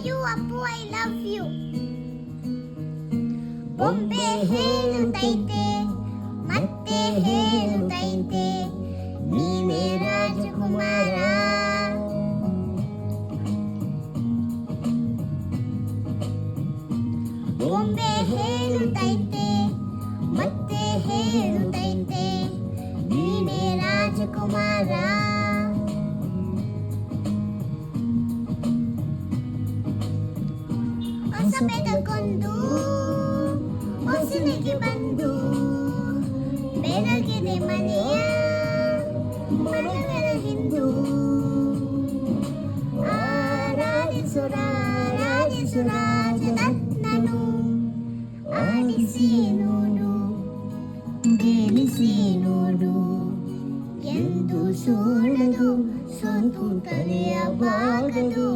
you Appu I love you. ಬೊಂಬೆ ಹೇಳುತ್ತೈತೆ ಮತ್ತೆ ಹೇಳುತ್ತೈತೆ ನೀನೇ ರಾಜಕುಮಾರ. ಬೊಂಬೆ ಹೇಳುತ್ತೈತೆ ಮತ್ತೆ ಹೇಳುತ್ತೈತೆ ನೀನೇ ರಾಜಕುಮಾರ. ಹೊಸಬೆ ತಗೊಂಡು ಹೊಸನಿಗೆ ಬಂದು ಬೆಳಗಿದೆ ಮನೆಯ ಮನಗಳ ಹಿಂದು. ಆರಾಧಿಸು ರಾಜರತ್ನನು ಆಡಿಸಿ ನೋಡು ಗೆಲ್ಲಿಸಿ ನೋಡು ಎಂದು ಸೋಲದು ಸೋತು ತಲೆಯ ಬಾಗದು.